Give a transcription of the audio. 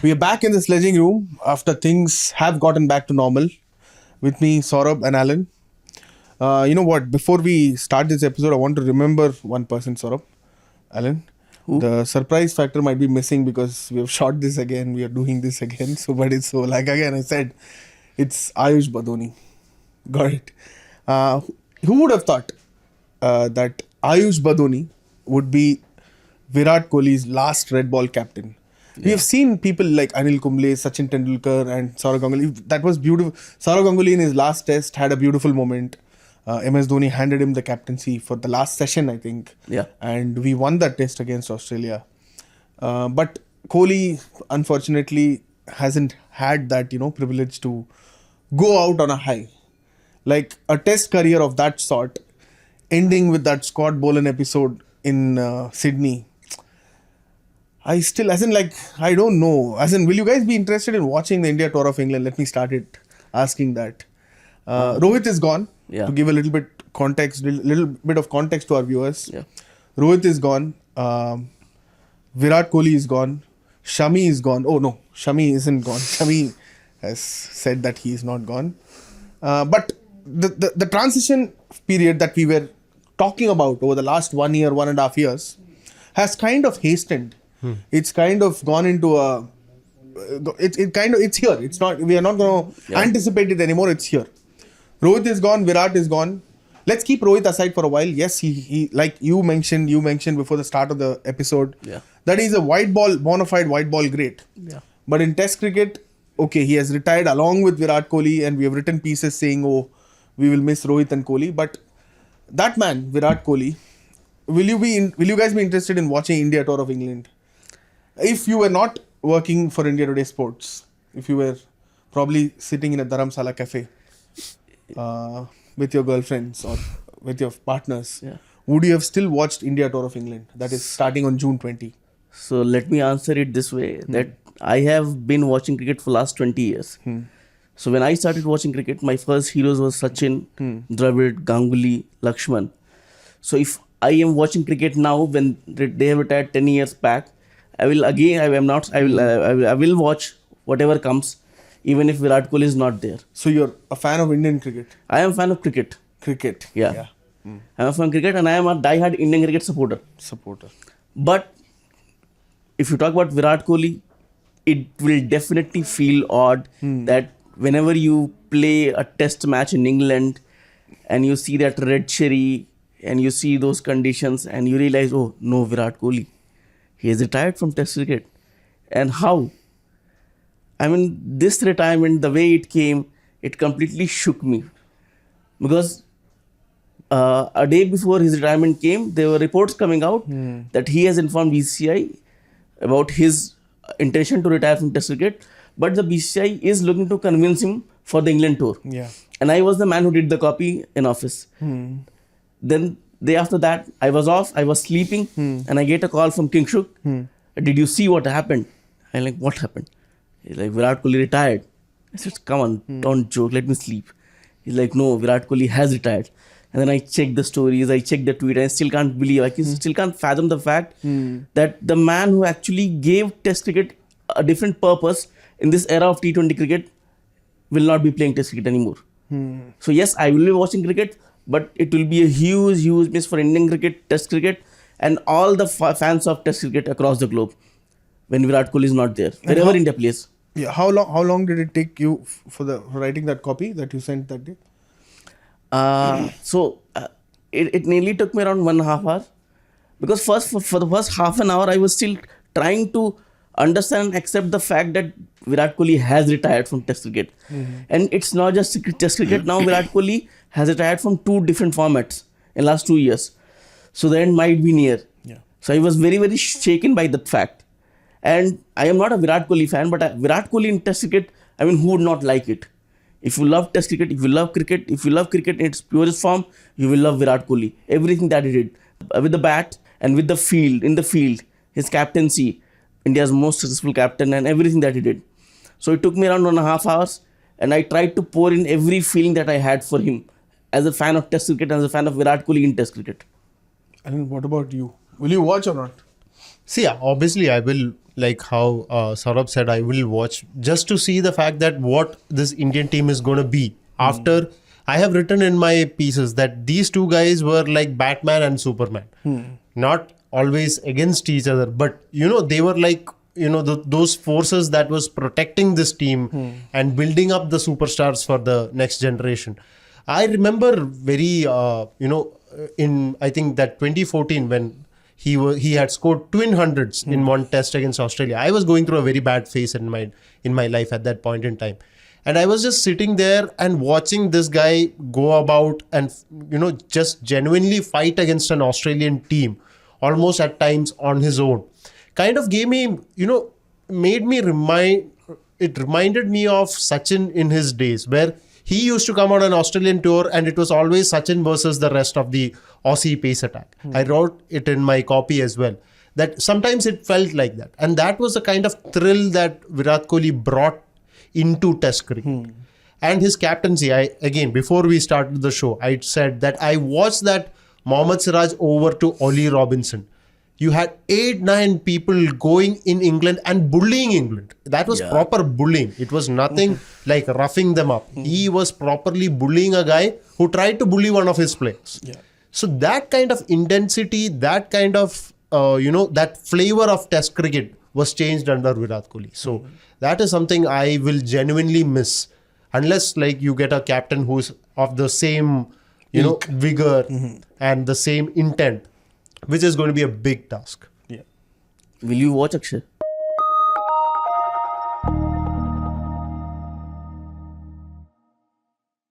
We are back in the sledging room after things have gotten back to normal. With me, Saurabh and Alan. You know what? Before we start this episode, I want to remember one person, Saurabh. Alan. Who? The surprise factor might be missing because we have shot this again. We are doing this again. So, but it's so like again, I said, it's Ayush Badoni. Got it. Who would have thought that Ayush Badoni would be Virat Kohli's last red ball captain? We have seen people like Anil Kumble, Sachin Tendulkar and Saurav Ganguly. That was beautiful. Saurav Ganguly in his last test had a beautiful moment. MS Dhoni handed him the captaincy for the last session, I think. Yeah. And we won that test against Australia. But Kohli, unfortunately, hasn't had that, privilege to go out on a high. Like a test career of that sort, ending with that Scott Boland episode in Sydney. I don't know. Will you guys be interested in watching the India Tour of England? Let me start it asking that. Rohit is gone. Yeah. To give a little bit of context to our viewers. Yeah. Rohit is gone. Virat Kohli is gone. Shami is gone. Oh no, Shami isn't gone. Shami has said that he is not gone. But the transition period that we were talking about over the last 1 year, 1.5 years, has kind of hastened. It's kind of gone into a. It's here. It's not. We are not going to anticipate it anymore. It's here. Rohit is gone. Virat is gone. Let's keep Rohit aside for a while. Yes, he like you mentioned before the start of the episode. Yeah. That he's a bona fide white ball great. Yeah. But in Test cricket, okay, he has retired along with Virat Kohli, and we have written pieces saying, "Oh, we will miss Rohit and Kohli." But that man, Virat Kohli, will you guys be interested in watching India Tour of England? If you were not working for India Today Sports, if you were probably sitting in a Dharamsala cafe with your girlfriends or with your partners, would you have still watched India Tour of England? That is starting on June 20. So let me answer it this way, that I have been watching cricket for last 20 years. So when I started watching cricket, my first heroes was Sachin, Dravid, Ganguly, Lakshman. So if I am watching cricket now when they have retired 10 years back, I will watch whatever comes, even if Virat Kohli is not there. So you're a fan of Indian cricket? I am a fan of cricket. Cricket. Yeah. I am a fan of cricket and I am a die-hard Indian cricket supporter. But if you talk about Virat Kohli, it will definitely feel odd that whenever you play a test match in England and you see that red cherry and you see those conditions and you realize, oh no, Virat Kohli, he is retired from test cricket. And how? I mean, this retirement, the way it came, it completely shook me. Because a day before his retirement came, there were reports coming out that he has informed BCCI about his intention to retire from test cricket. But the BCCI is looking to convince him for the England tour. Yeah. And I was the man who did the copy in office. Then day after that, I was off, I was sleeping, and I get a call from King Shuk. Did you see what happened? I'm like, what happened? He's like, Virat Kohli retired. I said, come on, don't joke, let me sleep. He's like, no, Virat Kohli has retired. And then I checked the stories, I checked the tweet, and I still can't believe, I still can't fathom the fact that the man who actually gave test cricket a different purpose in this era of T20 cricket will not be playing test cricket anymore. So yes, I will be watching cricket, but it will be a huge miss for Indian cricket, test cricket, and all the fans of test cricket across the globe when Virat Kohli is not there, wherever India plays. Yeah, how long did it take you for writing that copy that you sent that day? It nearly took me around 1.5 hours, because for the first half an hour I was still trying to understand and accept the fact that Virat Kohli has retired from test cricket. And it's not just test cricket. Now Virat Kohli has retired from 2 different formats in the last 2 years. So the end might be near. Yeah. So I was very, very shaken by that fact. And I am not a Virat Kohli fan, but Virat Kohli in test cricket, I mean, who would not like it? If you love test cricket, if you love cricket in its purest form, you will love Virat Kohli. Everything that he did with the bat and with the field, in the field, his captaincy, India's most successful captain, and everything that he did. So it took me around 1.5 hours, and I tried to pour in every feeling that I had for him as a fan of test cricket, as a fan of Virat Kohli in test cricket. And what about you? Will you watch or not? See, obviously I will like how Saurabh said, I will watch just to see the fact that what this Indian team is going to be after. I have written in my pieces that these two guys were like Batman and Superman, not always against each other, but they were like those forces that was protecting this team and building up the superstars for the next generation. I remember very in I think that 2014 when he had scored twin hundreds in one test against Australia. I was going through a very bad phase in my life at that point in time. And I was just sitting there and watching this guy go about and, just genuinely fight against an Australian team, almost at times on his own. Kind of gave me, it reminded me of Sachin in his days, where he used to come on an Australian tour and it was always Sachin versus the rest of the Aussie pace attack. I wrote it in my copy as well, that sometimes it felt like that. And that was the kind of thrill that Virat Kohli brought into Test cricket. And his captaincy, before we started the show, I said that I watched that Mohammad Siraj over to Ollie Robinson. You had 8-9 people going in England and bullying England. That was proper bullying. It was nothing like roughing them up. He was properly bullying a guy who tried to bully one of his players. Yeah. So that kind of intensity, that kind of, that flavor of Test cricket was changed under Virat Kohli. So that is something I will genuinely miss. Unless like you get a captain who's of the same, vigor and the same intent, which is going to be a big task. Will you watch Akshay?